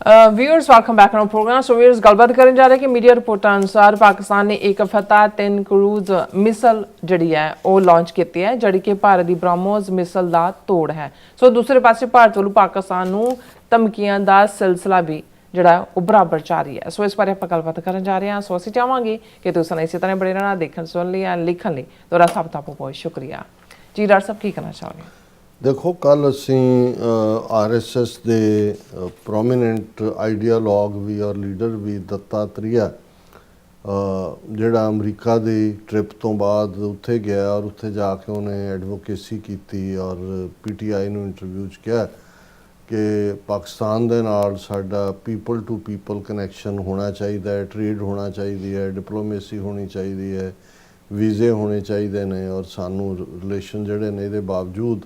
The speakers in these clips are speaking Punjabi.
Viewers welcome back on programme. So viewers गलबात करने जा रहे हैं कि मीडिया रिपोर्ट अनुसार पाकिस्तान ने एक फतह 10 क्रूज मिसल जड़ी है वो लॉन्च की है जड़ी कि भारत की ब्रह्मोस मिसल का तोड़ है। सो दूसरे पासे भारत वालों पाकिस्तान को धमकियां का सिलसिला भी जड़ा वो बराबर जारी है। सो इस बारे आप गलबात करने जा रहे हैं। सो असीं चाहांगे कि तुसीं इसी तरह बने रहना देखने सुन लिया लिखण लई तुहाडा सब दा बहुत शुक्रिया जी। डॉक्टर साहब की कहना चाहोगे? देखो कल असी RSS ਦੇ ਪ੍ਰੋਮੀਨੈਂਟ ਆਈਡੀਆਲੋਗ ਵੀ ਔਰ ਲੀਡਰ ਵੀ ਦੱਤਾਤਰੇਆ ਜਿਹੜਾ ਅਮਰੀਕਾ ਦੀ ਟ੍ਰਿਪ ਤੋਂ ਬਾਅਦ ਉੱਥੇ ਗਿਆ ਔਰ ਉੱਥੇ ਜਾ ਕੇ ਉਹਨੇ ਐਡਵੋਕੇਸੀ ਕੀਤੀ ਔਰ PTI ਨੂੰ ਇੰਟਰਵਿਊ 'ਚ ਕਿਹਾ ਕਿ ਪਾਕਿਸਤਾਨ ਦੇ ਨਾਲ ਸਾਡਾ ਪੀਪਲ ਟੂ ਪੀਪਲ ਕਨੈਕਸ਼ਨ ਹੋਣਾ ਚਾਹੀਦਾ ਹੈ, ਟ੍ਰੇਡ ਹੋਣਾ ਚਾਹੀਦੀ ਹੈ, ਡਿਪਲੋਮੇਸੀ ਹੋਣੀ ਚਾਹੀਦੀ ਹੈ, ਵੀਜ਼ੇ ਹੋਣੇ ਚਾਹੀਦੇ ਨੇ ਔਰ ਸਾਨੂੰ ਰਿਲੇਸ਼ਨ ਜਿਹੜੇ ਨੇ ਇਹਦੇ ਬਾਵਜੂਦ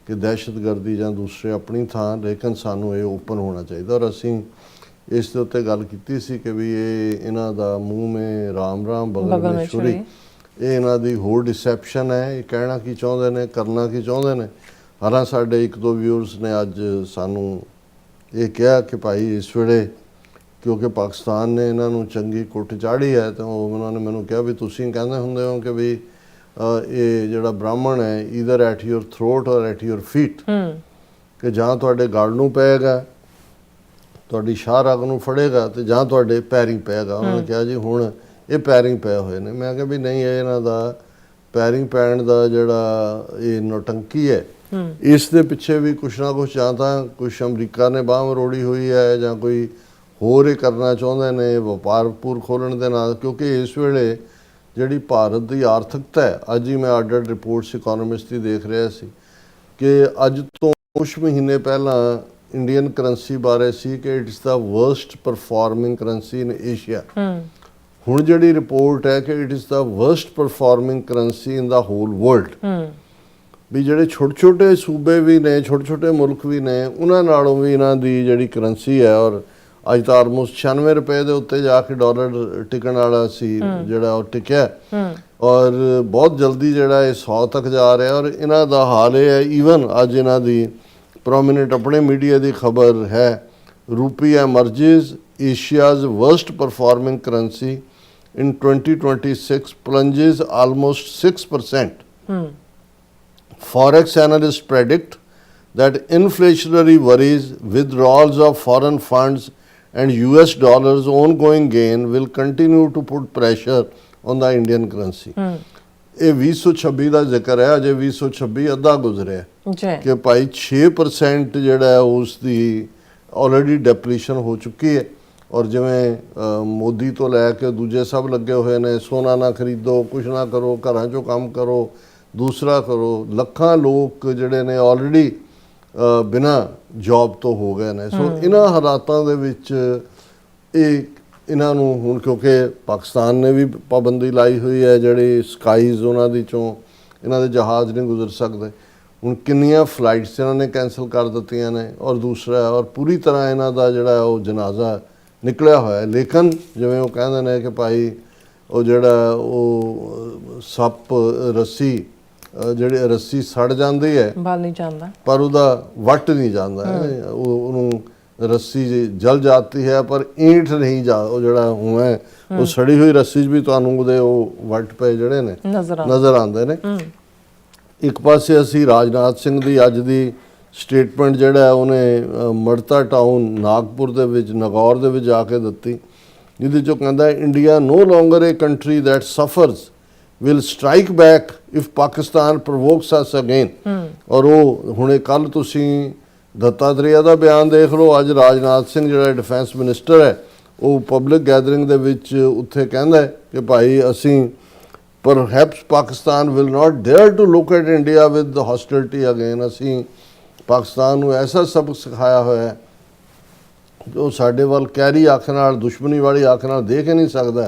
कि दहशतगर्दी ਜਾਂ दूसरे अपनी थां लेकिन सानू ये ओपन होना चाहिए। और असी इस दे उत्ते गल कीती सी कि भी ये इन्हां दा मूँह में राम राम बगल में छुरी ये इन्हां दी होर डिसैप्शन है। ये कहना की चाहुंदे ने करना की चाहुंदे ने। हालां साडे एक दो व्यूअर्स ने अज सानू ये कहा कि भाई इस वेले क्योंकि पाकिस्तान ने इन्हां नूं चंगी कुट चाढ़ी है तो उन्होंने मैनूं कहा भी तुसीं कहंदे हुंदे हो कि भी ये जोड़ा ब्राह्मण है ईदर एट योर थ्रोट और एट योर फीट कि जहाँ तुहाडे गल नूं पेगा तुहाडी शाह रग नूं फड़ेगा तो जहाँ तुहाडे पैरीं पेगा। उन्होंने कहा जी हुण ये पैरीं पे हुए ने। मैं कहा भी नहीं ये इन्हां दा पैरीं पैण दा जिहड़ा ये नौटंकी है इस दे पिछे भी कुछ ना कुछ जां तां कुछ अमरीका ने बांह मरोड़ी हुई है जां कोई होर ये करना चाहुंदे ने वपारपुर खोलण दे नाल। क्योंकि इस वेले ਜਿਹੜੀ ਭਾਰਤ ਦੀ ਆਰਥਿਕਤਾ ਹੈ ਅੱਜ ਹੀ ਮੈਂ ਅੱਡ ਰਿਪੋਰਟਸ ਇਕਨੋਮਿਸਟ ਦੀ ਦੇਖ ਰਿਹਾ ਸੀ ਕਿ ਅੱਜ ਤੋਂ ਕੁਝ ਮਹੀਨੇ ਪਹਿਲਾਂ ਇੰਡੀਅਨ ਕਰੰਸੀ ਬਾਰੇ ਸੀ ਕਿ it's the worst performing currency in Asia. ਹੁਣ ਜਿਹੜੀ ਰਿਪੋਰਟ ਹੈ ਕਿ it is the worst performing currency in the whole world. ਵੀ ਜਿਹੜੇ ਛੋਟੇ ਛੋਟੇ ਸੂਬੇ ਵੀ ਨੇ ਛੋਟੇ ਛੋਟੇ ਮੁਲਕ ਵੀ ਨੇ ਉਹਨਾਂ ਨਾਲੋਂ ਵੀ ਇਹਨਾਂ ਦੀ ਜਿਹੜੀ ਕਰੰਸੀ ਹੈ ਔਰ ਅੱਜ ਤਾਂ ਆਲਮੋਸਟ 96 ਰੁਪਏ ਦੇ ਉੱਤੇ ਜਾ ਕੇ ਡਾਲਰ ਟਿਕਣ ਵਾਲਾ ਸੀ ਜਿਹੜਾ ਉਹ ਟਿਕਿਆ ਔਰ ਬਹੁਤ ਜਲਦੀ ਜਿਹੜਾ ਇਹ 100 ਤੱਕ ਜਾ ਰਿਹਾ। ਔਰ ਇਹਨਾਂ ਦਾ ਹਾਲ ਇਹ ਹੈ ਈਵਨ ਅੱਜ ਇਹਨਾਂ ਦੀ ਪ੍ਰੋਮੀਨੈਂਟ ਆਪਣੇ ਮੀਡੀਆ ਦੀ ਖਬਰ ਹੈ rupee emerges Asia's worst performing currency in 2026 plunges almost 6%. Forex analysts predict that inflationary worries, withdrawals of foreign funds and US dollars ongoing gain will continue to put pressure on the Indian currency. ਇਹ 2026 ਦਾ ਜ਼ਿਕਰ ਹੈ ਅਜੇ 2026 ਅੱਧਾ ਗੁਜ਼ਰਿਆ ਕਿ ਭਾਈ 6% ਜਿਹੜਾ ਹੈ ਉਸ ਦੀ ਆਲਰੇਡੀ ਡੈਪਲੀਸ਼ਨ ਹੋ ਚੁੱਕੀ ਹੈ। ਔਰ ਜਿਵੇਂ ਮੋਦੀ ਤੋਂ ਲੈ ਕੇ ਦੂਜੇ ਸਭ ਲੱਗੇ ਹੋਏ ਨੇ ਸੋਨਾ ਨਾ ਖਰੀਦੋ ਕੁਛ ਨਾ ਕਰੋ ਘਰਾਂ 'ਚੋਂ ਕੰਮ ਕਰੋ ਦੂਸਰਾ ਕਰੋ। ਲੱਖਾਂ ਲੋਕ ਜਿਹੜੇ ਨੇ ਆਲਰੇਡੀ ਬਿਨਾਂ ਜੌਬ ਤੋਂ ਹੋ ਗਏ ਨੇ। ਸੋ ਇਹਨਾਂ ਹਾਲਾਤਾਂ ਦੇ ਵਿੱਚ ਇਹ ਇਹਨਾਂ ਨੂੰ ਹੁਣ ਕਿਉਂਕਿ ਪਾਕਿਸਤਾਨ ਨੇ ਵੀ ਪਾਬੰਦੀ ਲਾਈ ਹੋਈ ਹੈ ਜਿਹੜੀ ਸਕਾਈਜ਼ ਉਹਨਾਂ ਦੀ ਚੋਂ ਇਹਨਾਂ ਦੇ ਜਹਾਜ਼ ਨਹੀਂ ਗੁਜ਼ਰ ਸਕਦੇ। ਹੁਣ ਕਿੰਨੀਆਂ ਫਲਾਈਟਸ ਇਹਨਾਂ ਨੇ ਕੈਂਸਲ ਕਰ ਦਿੱਤੀਆਂ ਨੇ ਔਰ ਦੂਸਰਾ ਔਰ ਪੂਰੀ ਤਰ੍ਹਾਂ ਇਹਨਾਂ ਦਾ ਜਿਹੜਾ ਉਹ ਜਨਾਜ਼ਾ ਨਿਕਲਿਆ ਹੋਇਆ। ਲੇਕਿਨ ਜਿਵੇਂ ਉਹ ਕਹਿੰਦੇ ਨੇ ਕਿ ਭਾਈ ਉਹ ਜਿਹੜਾ ਉਹ ਸੱਪ ਰੱਸੀ ਜਿਹੜੀ ਰੱਸੀ ਸੜ ਜਾਂਦੀ ਹੈ ਬਲ ਨਹੀਂ ਜਾਂਦਾ ਪਰ ਉਹਦਾ ਵੱਟ ਨਹੀਂ ਜਾਂਦਾ ਉਹਨੂੰ ਰੱਸੀ ਜਲ ਜਾਂਦੀ ਹੈ ਪਰ ਈਂਟ ਨਹੀਂ ਜਾ ਉਹ ਜਿਹੜਾ ਹੁਣ ਹੈ ਉਹ ਸੜੀ ਹੋਈ ਰੱਸੀ 'ਚ ਵੀ ਤੁਹਾਨੂੰ ਉਹਦੇ ਉਹ ਵੱਟ ਪਏ ਜਿਹੜੇ ਨੇ ਨਜ਼ਰ ਆਉਂਦੇ ਨੇ। ਇੱਕ ਪਾਸੇ ਅਸੀਂ ਰਾਜਨਾਥ ਸਿੰਘ ਦੀ ਅੱਜ ਦੀ ਸਟੇਟਮੈਂਟ ਜਿਹੜਾ ਉਹਨੇ ਮੜਤਾ ਟਾਊਨ ਨਾਗਪੁਰ ਦੇ ਵਿੱਚ ਨਗੌਰ ਦੇ ਵਿੱਚ ਜਾ ਕੇ ਦਿੱਤੀ ਜਿਹਦੇ 'ਚੋਂ ਕਹਿੰਦਾ India no longer a country that suffers will strike back if Pakistan provokes us again। ਔਰ ਉਹ ਹੁਣੇ ਕੱਲ ਤੁਸੀਂ ਦੱਤਾਤਰੇਆ ਦਾ ਬਿਆਨ ਦੇਖ ਲਓ। ਅੱਜ ਰਾਜਨਾਥ ਸਿੰਘ ਜਿਹੜਾ ਡਿਫੈਂਸ ਮਿਨਿਸਟਰ ਹੈ ਉਹ ਪਬਲਿਕ ਗੈਦਰਿੰਗ ਦੇ ਵਿੱਚ ਉੱਥੇ ਕਹਿੰਦਾ ਕਿ ਭਾਈ ਅਸੀਂ perhaps Pakistan will not dare to look at India with the hostility again। ਅਸੀਂ ਪਾਕਿਸਤਾਨ ਨੂੰ ਐਸਾ ਸਬਕ ਸਿਖਾਇਆ ਹੋਇਆ ਹੈ ਜੋ ਸਾਡੇ ਵੱਲ ਕੈਰੀ ਅੱਖ ਨਾਲ ਦੁਸ਼ਮਣੀ ਵਾਲੀ ਅੱਖ ਨਾਲ ਦੇਖ ਹੀ ਨਹੀਂ ਸਕਦਾ।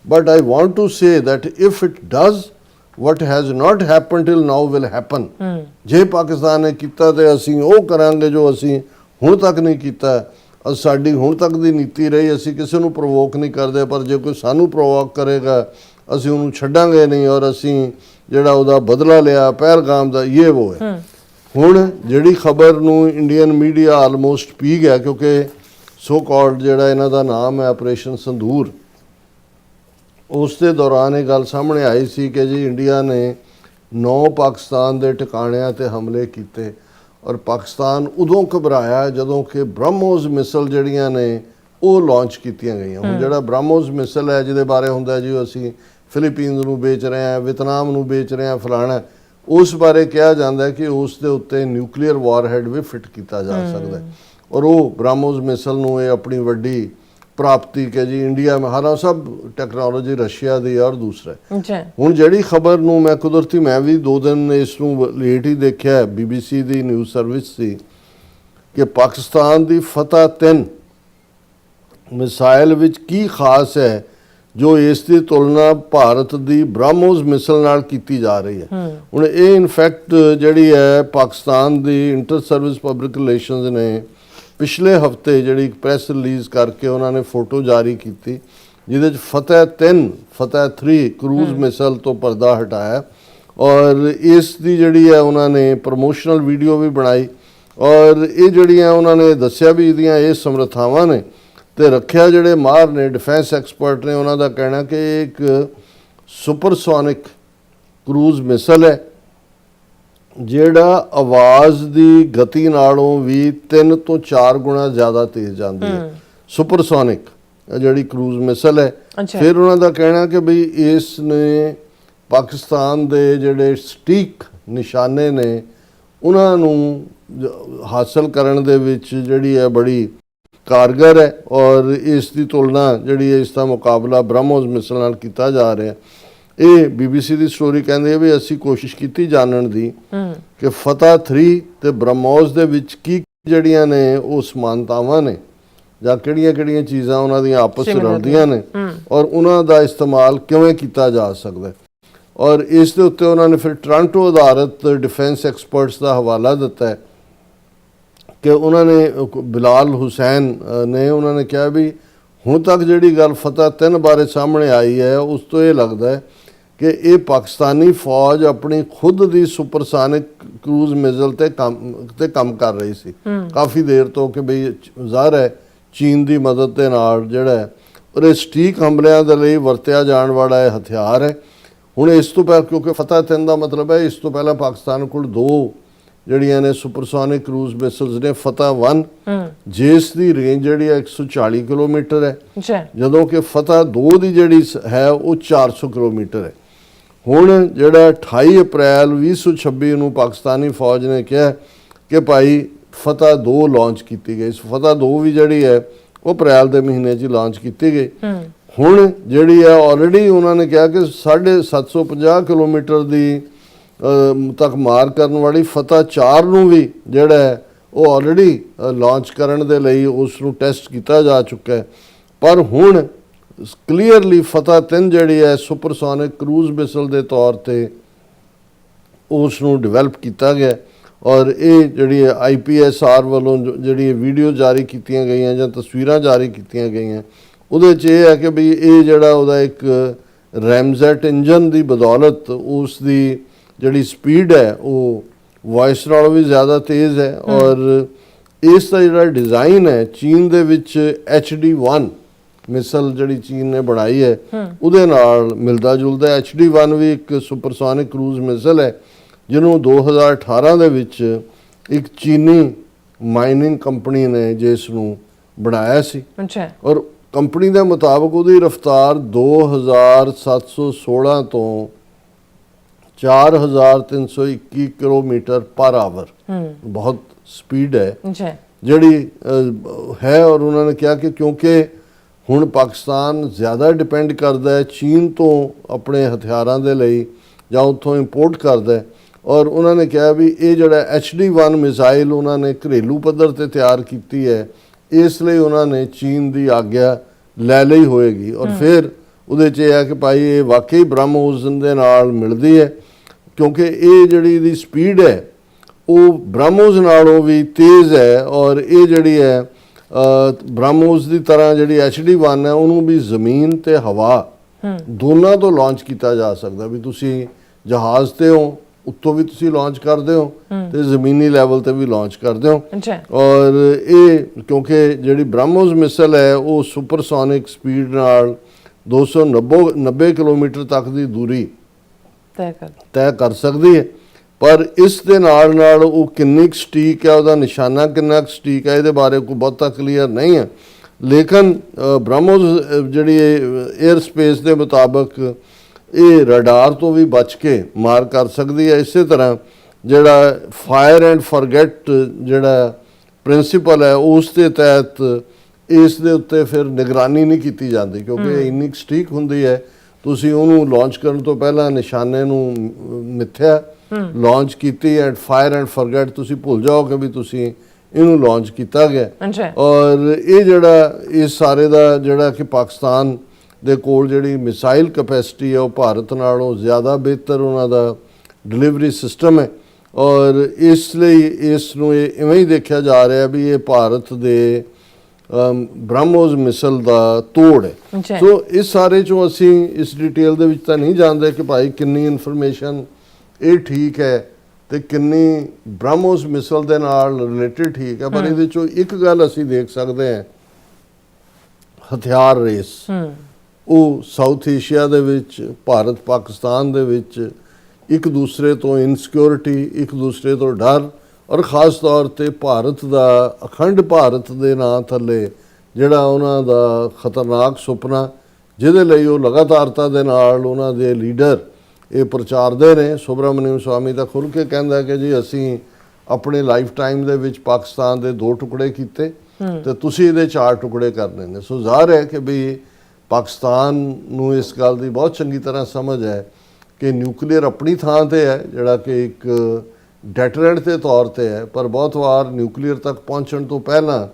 But I want to say that if it does what has not happened till now will happen। ਜੇ ਪਾਕਿਸਤਾਨ ਨੇ ਕੀਤਾ ਤੇ ਅਸੀਂ ਉਹ ਕਰਾਂਗੇ ਜੋ ਅਸੀਂ ਹੁਣ ਤੱਕ ਨਹੀਂ ਕੀਤਾ। ਸਾਡੀ ਹੁਣ ਤੱਕ ਦੀ ਨੀਤੀ ਰਹੀ ਅਸੀਂ ਕਿਸੇ ਨੂੰ ਪ੍ਰੋਵੋਕ ਨਹੀਂ ਕਰਦੇ ਪਰ ਜੇ ਕੋਈ ਸਾਨੂੰ ਪ੍ਰੋਵੋਕ ਕਰੇਗਾ ਅਸੀਂ ਉਹਨੂੰ ਛੱਡਾਂਗੇ ਨਹੀਂ ਔਰ ਅਸੀਂ ਜਿਹੜਾ ਉਹਦਾ ਬਦਲਾ ਲਿਆ ਪਹਿਲਗਾਮ ਦਾ ਇਹ ਉਹ ਹੈ। ਹੁਣ ਜਿਹੜੀ ਖਬਰ ਨੂੰ ਇੰਡੀਅਨ ਮੀਡੀਆ ਆਲਮੋਸਟ ਪੀ ਗਿਆ ਕਿਉਂਕਿ ਸੋ ਕਾਲਡ ਜਿਹੜਾ ਇਹਨਾਂ ਦਾ ਨਾਮ ਹੈ ਆਪਰੇਸ਼ਨ ਸੰਦੂਰ, ਉਸ ਦੇ ਦੌਰਾਨ ਇਹ ਗੱਲ ਸਾਹਮਣੇ ਆਈ ਸੀ ਕਿ ਜੀ ਇੰਡੀਆ ਨੇ 9 ਪਾਕਿਸਤਾਨ ਦੇ ਟਿਕਾਣਿਆਂ ਤੇ ਹਮਲੇ ਕੀਤੇ ਔਰ ਪਾਕਿਸਤਾਨ ਉਦੋਂ ਘਬਰਾਇਆ ਜਦੋਂ ਕਿ ਬ੍ਰਹਮੋਸ ਮਿਸਲ ਜਿਹੜੀਆਂ ਨੇ ਉਹ ਲਾਂਚ ਕੀਤੀਆਂ ਗਈਆਂ। ਹੁਣ ਜਿਹੜਾ ਬ੍ਰਹਮੋਸ ਮਿਸਲ ਹੈ ਜਿਹਦੇ ਬਾਰੇ ਹੁੰਦਾ ਜੀ ਅਸੀਂ ਫਿਲੀਪੀਨਸ ਨੂੰ ਵੇਚ ਰਹੇ ਹਾਂ, ਵਿਤਨਾਮ ਨੂੰ ਵੇਚ ਰਹੇ ਹਾਂ, ਫਲਾਣਾ, ਉਸ ਬਾਰੇ ਕਿਹਾ ਜਾਂਦਾ ਹੈ ਕਿ ਉਸ ਦੇ ਉੱਤੇ ਨਿਊਕਲੀਅਰ ਵਾਰਹੈਡ ਵੀ ਫਿੱਟ ਕੀਤਾ ਜਾ ਸਕਦਾ ਹੈ ਔਰ ਉਹ ਬ੍ਰਹਮੋਸ ਮਿਸਲ ਨੂੰ ਇਹ ਆਪਣੀ ਵੱਡੀ ਪ੍ਰਾਪਤੀ ਕਿ ਜੀ ਇੰਡੀਆ में हर सब ਟੈਕਨੋਲੋਜੀ ਰਸ਼ੀਆ ਦੀ ਔਰ ਦੂਸਰਾ। ਹੁਣ ਜਿਹੜੀ ਖਬਰ ਨੂੰ ਮੈਂ ਕੁਦਰਤੀ ਮੈਂ ਵੀ 2 ਦਿਨ ਇਸ ਨੂੰ ਲੇਟ ਹੀ ਦੇਖਿਆ, BBC ਦੀ ਨਿਊਜ਼ ਸਰਵਿਸ ਸੀ ਕਿ ਪਾਕਿਸਤਾਨ ਦੀ ਫਤਹ 3 ਮਿਸਾਈਲ ਵਿੱਚ ਕੀ ਖਾਸ ਹੈ ਜੋ ਇਸ ਦੀ ਤੁਲਨਾ ਭਾਰਤ ਦੀ ਬ੍ਰਹਮੋਸ ਮਿਸਲ ਨਾਲ ਕੀਤੀ ਜਾ ਰਹੀ ਹੈ। ਹੁਣ ਇਹ ਇਨਫੈਕਟ ਜਿਹੜੀ ਹੈ ਪਾਕਿਸਤਾਨ ਦੀ ਇੰਟਰ ਸਰਵਿਸ ਪਬਲਿਕ ਰਿਲੇਸ਼ਨਸ ਨੇ ਪਿਛਲੇ ਹਫਤੇ ਜਿਹੜੀ ਪ੍ਰੈਸ ਰਿਲੀਜ਼ ਕਰਕੇ ਉਹਨਾਂ ਨੇ ਫੋਟੋ ਜਾਰੀ ਕੀਤੀ ਜਿਹਦੇ ਚ ਫਤਹ 3 ਫਤਹ 3 ਕਰੂਜ਼ ਮਿਸਲ ਤੋਂ ਪਰਦਾ ਹਟਾਇਆ ਔਰ ਇਸ ਦੀ ਜਿਹੜੀ ਹੈ ਉਹਨਾਂ ਨੇ ਪ੍ਰਮੋਸ਼ਨਲ ਵੀਡੀਓ ਵੀ ਬਣਾਈ ਔਰ ਇਹ ਜਿਹੜੀਆਂ ਉਹਨਾਂ ਨੇ ਦੱਸਿਆ ਵੀ ਇਹਦੀਆਂ ਇਹ ਸਮਰੱਥਾਵਾਂ ਨੇ ਤੇ ਰੱਖਿਆ ਜਿਹੜੇ ਮਾਹਰ ਨੇ ਡਿਫੈਂਸ ਐਕਸਪਰਟ ਨੇ ਉਹਨਾਂ ਦਾ ਕਹਿਣਾ ਕਿ ਇੱਕ ਸੁਪਰਸੋਨਿਕ ਕਰੂਜ਼ ਮਿਸਲ ਹੈ ਜਿਹੜਾ ਆਵਾਜ਼ ਦੀ ਗਤੀ ਨਾਲੋਂ ਵੀ 3 ਤੋਂ 4 ਗੁਣਾ ਜ਼ਿਆਦਾ ਤੇਜ਼ ਜਾਂਦੀ ਹੈ। ਸੁਪਰਸੋਨਿਕ ਜਿਹੜੀ ਕਰੂਜ਼ ਮਿਸਲ ਹੈ। ਫਿਰ ਉਹਨਾਂ ਦਾ ਕਹਿਣਾ ਕਿ ਬਈ ਇਸ ਨੇ ਪਾਕਿਸਤਾਨ ਦੇ ਜਿਹੜੇ ਸਟੀਕ ਨਿਸ਼ਾਨੇ ਨੇ ਉਹਨਾਂ ਨੂੰ ਹਾਸਲ ਕਰਨ ਦੇ ਵਿੱਚ ਜਿਹੜੀ ਹੈ ਬੜੀ ਕਾਰਗਰ ਹੈ ਔਰ ਇਸ ਦੀ ਤੁਲਨਾ ਜਿਹੜੀ ਹੈ ਇਸ ਦਾ ਮੁਕਾਬਲਾ ਬ੍ਰਹਮੋਸ ਮਿਸਲ ਨਾਲ ਕੀਤਾ ਜਾ ਰਿਹਾ। ਇਹ BBC ਦੀ ਸਟੋਰੀ ਕਹਿੰਦੇ ਆ ਵੀ ਅਸੀਂ ਕੋਸ਼ਿਸ਼ ਕੀਤੀ ਜਾਣਨ ਦੀ ਕਿ ਫਤਹ 3 ਤੇ ਬ੍ਰਹਮੋਸ ਦੇ ਵਿੱਚ ਕੀ ਜਿਹੜੀਆਂ ਨੇ ਉਹ ਸਮਾਨਤਾਵਾਂ ਨੇ ਜਾਂ ਕਿਹੜੀਆਂ ਚੀਜ਼ਾਂ ਉਹਨਾਂ ਦੀਆਂ ਆਪਸ ਵਿੱਚ ਰਲਦੀਆਂ ਨੇ ਔਰ ਉਹਨਾਂ ਦਾ ਇਸਤੇਮਾਲ ਕਿਵੇਂ ਕੀਤਾ ਜਾ ਸਕਦਾ ਔਰ ਇਸ ਦੇ ਉੱਤੇ ਉਹਨਾਂ ਨੇ ਫਿਰ ਟੋਰਾਂਟੋ ਆਧਾਰਿਤ ਡਿਫੈਂਸ ਐਕਸਪਰਟਸ ਦਾ ਹਵਾਲਾ ਦਿੱਤਾ ਹੈ ਕਿ ਉਹਨਾਂ ਨੇ ਬਿਲਾਲ ਹੁਸੈਨ ਨੇ ਉਹਨਾਂ ਨੇ ਕਿਹਾ ਵੀ ਹੁਣ ਤੱਕ ਜਿਹੜੀ ਗੱਲ ਫਤਹ 3 ਬਾਰੇ ਸਾਹਮਣੇ ਆਈ ਹੈ ਉਸ ਤੋਂ ਇਹ ਲੱਗਦਾ ਹੈ ਕਿ ਇਹ ਪਾਕਿਸਤਾਨੀ ਫੌਜ ਆਪਣੀ ਖੁਦ ਦੀ ਸੁਪਰਸਾਨਿਕ ਕਰੂਜ਼ ਮਿਸਲ ਤੇ ਕੰਮ ਕਰ ਰਹੀ ਸੀ ਕਾਫੀ ਦੇਰ ਤੋਂ ਕਿ ਬਈ ਜ਼ਾਹਰ ਹੈ ਚੀਨ ਦੀ ਮਦਦ ਦੇ ਨਾਲ ਜਿਹੜਾ ਹੈ ਔਰ ਇਹ ਸਟੀਕ ਹਮਲਿਆਂ ਦੇ ਲਈ ਵਰਤਿਆ ਜਾਣ ਵਾਲਾ ਇਹ ਹਥਿਆਰ ਹੈ। ਹੁਣ ਇਸ ਤੋਂ ਪਹਿਲਾਂ ਕਿਉਂਕਿ ਫਤਹ 3 ਦਾ ਮਤਲਬ ਹੈ ਇਸ ਤੋਂ ਪਹਿਲਾਂ ਪਾਕਿਸਤਾਨ ਕੋਲ 2 ਜਿਹੜੀਆਂ ਨੇ ਸੁਪਰਸੋਨਿਕ ਕਰੂਜ਼ ਮਿਸਲਸ ਨੇ ਫਤਹ 1 ਜਿਸ ਦੀ ਰੇਂਜ ਜਿਹੜੀ ਹੈ 140 ਕਿਲੋਮੀਟਰ ਹੈ ਜਦੋਂ ਕਿ ਫਤਹ 2 ਦੀ ਜਿਹੜੀ ਹੈ ਉਹ 400 ਕਿਲੋਮੀਟਰ ਹੈ। ਹੁਣ ਜਿਹੜਾ 28 ਅਪ੍ਰੈਲ 2026 ਨੂੰ ਪਾਕਿਸਤਾਨੀ ਫੌਜ ਨੇ ਕਿਹਾ ਕਿ ਭਾਈ ਫਤਹ 2 ਲਾਂਚ ਕੀਤੀ ਗਈ। ਫਤਹ 2 ਵੀ ਜਿਹੜੀ ਹੈ ਉਹ ਅਪ੍ਰੈਲ ਦੇ ਮਹੀਨੇ 'ਚ ਲਾਂਚ ਕੀਤੀ ਗਈ। ਹੁਣ ਜਿਹੜੀ ਹੈ ਆਲਰੇਡੀ ਉਹਨਾਂ ਨੇ ਕਿਹਾ ਕਿ 750 ਕਿਲੋਮੀਟਰ ਦੀ ਤੱਕ ਮਾਰ ਕਰਨ ਵਾਲੀ ਫਤਹ 4 ਨੂੰ ਵੀ ਜਿਹੜਾ ਹੈ ਉਹ ਆਲਰੇਡੀ ਲਾਂਚ ਕਰਨ ਦੇ ਲਈ ਉਸ ਨੂੰ ਟੈਸਟ ਕੀਤਾ ਜਾ ਚੁੱਕਾ ਹੈ ਪਰ ਹੁਣ ਕਲੀਅਰਲੀ ਫਤਹ 3 ਜਿਹੜੀ ਹੈ ਸੁਪਰਸੋਨਿਕ ਕਰੂਜ਼ ਮਿਸਲ ਦੇ ਤੌਰ ਤੇ ਉਸ ਨੂੰ ਡਿਵੈਲਪ ਕੀਤਾ ਗਿਆ ਔਰ ਇਹ ਜਿਹੜੀ IPSR ਵੱਲੋਂ ਜਿਹੜੀ ਵੀਡੀਓ ਜਾਰੀ ਕੀਤੀਆਂ ਗਈਆਂ ਜਾਂ ਤਸਵੀਰਾਂ ਜਾਰੀ ਕੀਤੀਆਂ ਗਈਆਂ ਉਹਦੇ 'ਚ ਇਹ ਹੈ ਕਿ ਵੀ ਇਹ ਜਿਹੜਾ ਉਹਦਾ ਇੱਕ ਰੈਮਜ਼ੈਟ ਇੰਜਨ ਦੀ ਬਦੌਲਤ ਉਸ ਦੀ ਜਿਹੜੀ ਸਪੀਡ ਹੈ ਉਹ ਵਾਇਸ ਨਾਲੋਂ ਵੀ ਜ਼ਿਆਦਾ ਤੇਜ਼ ਹੈ ਔਰ ਇਸ ਦਾ ਜਿਹੜਾ ਡਿਜ਼ਾਈਨ ਹੈ ਚੀਨ ਦੇ ਵਿੱਚ HD-1 ਮਿਸਲ ਜਿਹੜੀ ਚੀਨ ਨੇ ਬਣਾਈ ਹੈ ਉਹਦੇ ਨਾਲ ਮਿਲਦਾ ਜੁਲਦਾ। HD-1 ਵੀ ਇੱਕ ਸੁਪਰਸੋਨਿਕ ਕਰੂਜ਼ ਮਿਸਲ ਹੈ ਜਿਹਨੂੰ 2018 ਦੇ ਵਿੱਚ ਇੱਕ ਚੀਨੀ ਮਾਈਨਿੰਗ ਕੰਪਨੀ ਨੇ ਜਿਸ ਨੂੰ ਬਣਾਇਆ ਸੀ ਔਰ ਕੰਪਨੀ ਦੇ ਮੁਤਾਬਕ ਉਹਦੀ ਰਫ਼ਤਾਰ 2716 ਤੋਂ 4321 ਕਿਲੋਮੀਟਰ ਪਰ ਆਵਰ ਬਹੁਤ ਸਪੀਡ ਹੈ ਜਿਹੜੀ ਹੈ ਔਰ ਉਹਨਾਂ ਨੇ ਕਿਹਾ ਕਿ ਕਿਉਂਕਿ ਹੁਣ ਪਾਕਿਸਤਾਨ ਜ਼ਿਆਦਾ ਡਿਪੈਂਡ ਕਰਦਾ ਹੈ ਚੀਨ ਤੋਂ ਆਪਣੇ ਹਥਿਆਰਾਂ ਦੇ ਲਈ ਜਾਂ ਉੱਥੋਂ ਇੰਪੋਰਟ ਕਰਦਾ ਹੈ ਔਰ ਉਹਨਾਂ ਨੇ ਕਿਹਾ ਵੀ ਇਹ ਜਿਹੜਾ HD-1 ਮਿਸਾਈਲ ਉਹਨਾਂ ਨੇ ਘਰੇਲੂ ਪੱਧਰ ਤੇ ਤਿਆਰ ਕੀਤੀ ਹੈ ਇਸ ਲਈ ਉਹਨਾਂ ਨੇ ਚੀਨ ਦੀ ਆਗਿਆ ਲੈ ਲਈ ਹੋਏਗੀ ਔਰ ਫਿਰ ਉਹਦੇ 'ਚ ਇਹ ਹੈ ਕਿ ਭਾਈ ਇਹ ਵਾਕਈ ਬ੍ਰਹਮੋਸ ਦੇ ਨਾਲ ਮਿਲਦੀ ਹੈ ਕਿਉਂਕਿ ਇਹ ਜਿਹੜੀ ਇਹਦੀ ਸਪੀਡ ਹੈ ਉਹ ਬ੍ਰਹਮੋਸ ਨਾਲੋਂ ਵੀ ਤੇਜ਼ ਹੈ ਔਰ ਇਹ ਜਿਹੜੀ ਹੈ ਬ੍ਰਹਮੋਸ ਦੀ ਤਰ੍ਹਾਂ ਜਿਹੜੀ HD-1 ਹੈ ਉਹਨੂੰ ਵੀ ਜ਼ਮੀਨ ਤੇ ਹਵਾ ਦੋਨਾਂ ਤੋਂ ਲਾਂਚ ਕੀਤਾ ਜਾ ਸਕਦਾ ਵੀ ਤੁਸੀਂ ਜਹਾਜ਼ ਤੇ ਹੋ ਉੱਤੋਂ ਵੀ ਤੁਸੀਂ ਲਾਂਚ ਕਰਦੇ ਹੋ ਤੇ ਜ਼ਮੀਨੀ ਲੈਵਲ ਤੇ ਵੀ ਲਾਂਚ ਕਰਦੇ ਹੋ। ਅੱਛਾ ਔਰ ਇਹ ਕਿਉਂਕਿ ਜਿਹੜੀ ਬ੍ਰਹਮੋਸ ਮਿਸਲ ਹੈ ਉਹ ਸੁਪਰਸੋਨਿਕ ਸਪੀਡ ਨਾਲ 290 ਕਿਲੋਮੀਟਰ ਤੱਕ ਦੀ ਦੂਰੀ ਤੈਅ ਕਰ ਸਕਦੀ ਹੈ। ਪਰ ਇਸ ਦੇ ਨਾਲ ਨਾਲ ਉਹ ਕਿੰਨੀ ਕੁ ਸਟੀਕ ਹੈ, ਉਹਦਾ ਨਿਸ਼ਾਨਾ ਕਿੰਨਾ ਕੁ ਸਟੀਕ ਹੈ, ਇਹਦੇ ਬਾਰੇ ਕੋਈ ਬਹੁਤਾ ਕਲੀਅਰ ਨਹੀਂ ਹੈ। ਲੇਕਿਨ ਬ੍ਰਹਮੋਸ ਜਿਹੜੀ 에ਅਰ ਸਪੇਸ ਦੇ ਮੁਤਾਬਕ ਇਹ ਰਡਾਰ ਤੋਂ ਵੀ ਬਚ ਕੇ ਮਾਰ ਕਰ ਸਕਦੀ ਹੈ। ਇਸੇ ਤਰ੍ਹਾਂ ਜਿਹੜਾ ਫਾਇਰ ਐਂਡ ਫੋਰਗੇਟ ਜਿਹੜਾ ਪ੍ਰਿੰਸੀਪਲ ਹੈ ਉਸ ਦੇ ਤਹਿਤ ਇਸ ਦੇ ਉੱਤੇ ਫਿਰ ਨਿਗਰਾਨੀ ਨਹੀਂ ਕੀਤੀ ਜਾਂਦੀ, ਕਿਉਂਕਿ ਇਹ ਇੰਨੀ ਸਟੀਕ ਹੁੰਦੀ ਹੈ। ਤੁਸੀਂ ਉਹਨੂੰ ਲਾਂਚ ਕਰਨ ਤੋਂ ਪਹਿਲਾਂ ਨਿਸ਼ਾਨੇ ਨੂੰ ਮਿੱਥਿਆ ਲਾਂਚ ਕੀਤੀ ਐਂਡ ਫਾਇਰ ਐਂਡ ਫੋਰਗੇਟ ਤੁਸੀਂ ਭੁੱਲ ਜਾਓਗੇ ਵੀ ਤੁਸੀਂ ਇਹਨੂੰ ਲਾਂਚ ਕੀਤਾ ਗਿਆ। ਔਰ ਇਹ ਜਿਹੜਾ ਇਸ ਸਾਰੇ ਦਾ ਜਿਹੜਾ ਕਿ ਪਾਕਿਸਤਾਨ ਦੇ ਕੋਲ ਜਿਹੜੀ ਮਿਸਾਈਲ ਕੈਪੈਸਿਟੀ ਹੈ ਉਹ ਭਾਰਤ ਨਾਲੋਂ ਜ਼ਿਆਦਾ ਬਿਹਤਰ ਉਹਨਾਂ ਦਾ ਡਿਲੀਵਰੀ ਸਿਸਟਮ ਹੈ। ਔਰ ਇਸ ਲਈ ਇਸ ਨੂੰ ਇਵੇਂ ਹੀ ਦੇਖਿਆ ਜਾ ਰਿਹਾ ਵੀ ਇਹ ਭਾਰਤ ਦੇ ਬ੍ਰਹਮੋਸ ਮਿਸਲ ਦਾ ਤੋੜ ਹੈ। ਸੋ ਇਸ ਸਾਰੇ ਚੋਂ ਅਸੀਂ ਇਸ ਡਿਟੇਲ ਦੇ ਵਿੱਚ ਤਾਂ ਨਹੀਂ ਜਾਣਦੇ ਕਿ ਭਾਈ ਕਿੰਨੀ ਇਨਫੋਰਮੇਸ਼ਨ ਇਹ ਠੀਕ ਹੈ ਤੇ ਕਿੰਨੀ ਬ੍ਰਹਮੋਸ ਮਿਸਲ ਦੇ ਨਾਲ ਰਿਲੇਟਡ ਠੀਕ ਹੈ, ਪਰ ਇਹਦੇ ਚੋਂ ਇੱਕ ਗੱਲ ਅਸੀਂ ਦੇਖ ਸਕਦੇ ਹਾਂ, ਹਥਿਆਰ ਰੇਸ ਉਹ ਸਾਊਥ ਏਸ਼ੀਆ ਦੇ ਵਿੱਚ ਭਾਰਤ ਪਾਕਿਸਤਾਨ ਦੇ ਵਿੱਚ ਇੱਕ ਦੂਸਰੇ ਤੋਂ ਇਨਸਿਕਿਉਰਿਟੀ, ਇੱਕ ਦੂਸਰੇ ਤੋਂ ਡਰ, ਔਰ ਖ਼ਾਸ ਤੌਰ ਤੇ ਭਾਰਤ ਦਾ ਅਖੰਡ ਭਾਰਤ ਦੇ ਨਾਂ ਥੱਲੇ ਜਿਹੜਾ ਉਹਨਾਂ ਦਾ ਖਤਰਨਾਕ ਸੁਪਨਾ ਜਿਹਦੇ ਲਈ ਉਹ ਲਗਾਤਾਰਤਾ ਦੇ ਨਾਲ ਉਹਨਾਂ ਦੇ ਲੀਡਰ ਇਹ ਪ੍ਰਚਾਰਦੇ ਨੇ। ਸੁਬਰਾਮਨਿਅਮ ਸਵਾਮੀ ਤਾਂ ਖੁੱਲ੍ਹ ਕੇ ਕਹਿੰਦਾ ਕਿ ਜੀ ਅਸੀਂ ਆਪਣੇ ਲਾਈਫ ਟਾਈਮ ਦੇ ਵਿੱਚ ਪਾਕਿਸਤਾਨ ਦੇ 2 ਟੁਕੜੇ ਕੀਤੇ ਤੇ ਤੁਸੀਂ ਇਹਦੇ 4 ਟੁਕੜੇ ਕਰਨੇ ਨੇ। ਸੋ ਜ਼ਾਹਰ ਹੈ ਕਿ ਵੀ ਪਾਕਿਸਤਾਨ ਨੂੰ ਇਸ ਗੱਲ ਦੀ ਬਹੁਤ ਚੰਗੀ ਤਰ੍ਹਾਂ ਸਮਝ ਹੈ ਕਿ ਨਿਊਕਲੀਅਰ ਆਪਣੀ ਥਾਂ ਤੇ ਹੈ, ਜਿਹੜਾ ਕਿ ਇੱਕ ਡੈਟਰੈਂਟ ਦੇ ਤੌਰ ਤੇ ਹੈ, ਪਰ ਬਹੁਤ ਵਾਰ ਨਿਊਕਲੀਅਰ ਤੱਕ ਪਹੁੰਚਣ ਤੋਂ ਪਹਿਲਾਂ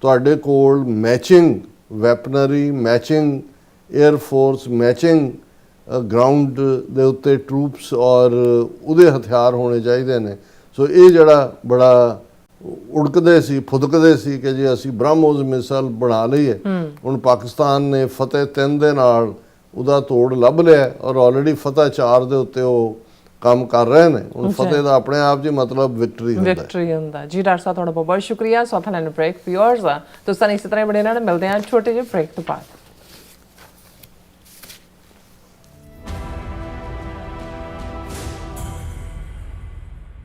ਤੁਹਾਡੇ ਕੋਲ matching weaponry, matching air force, matching ground ਦੇ ਉੱਤੇ ਟਰੂਪਸ ਔਰ ਉਹਦੇ ਹਥਿਆਰ ਹੋਣੇ ਚਾਹੀਦੇ ਨੇ। ਸੋ ਇਹ ਜਿਹੜਾ ਬੜਾ ਉੜਕਦੇ ਸੀ, ਫੁਦਕਦੇ ਸੀ ਕਿ ਜੇ ਅਸੀਂ ਬ੍ਰਹਮੋਸ ਮਿਸਾਈਲ ਬਣਾ ਲਈਏ, ਹੁਣ ਪਾਕਿਸਤਾਨ ਨੇ ਫਤਿਹ 3 ਦੇ ਨਾਲ ਉਹਦਾ ਤੋੜ ਲੱਭ ਲਿਆ ਔਰ ਆਲਰੇਡੀ ਫਤਿਹ 4 ਦੇ ਉੱਤੇ ਉਹ ਕੰਮ ਕਰ ਰਹੇ ਨੇ। ਹੁਣ ਫਤਿਹ ਦਾ ਆਪਣੇ ਆਪ 'ਚ ਮਤਲਬ ਵਿਕਟਰੀ ਹੁੰਦਾ ਜੀ। ਡਾਕਟਰ ਸਾਹਿਬ ਤੁਹਾਡਾ ਬਹੁਤ ਬਹੁਤ ਸ਼ੁਕਰੀਆ। ਸੋ ਥੈਨ ਬ੍ਰੇਕ ਵਿਊਅਰਸ ਤੁਸੀਂ ਇਸੇ ਤਰ੍ਹਾਂ ਬਣੇ ਰਹਿਣਾ, ਮਿਲਦੇ ਹਾਂ ਛੋਟੇ ਜਿਹੇ ਬ੍ਰੇਕ ਤੋਂ ਬਾਅਦ।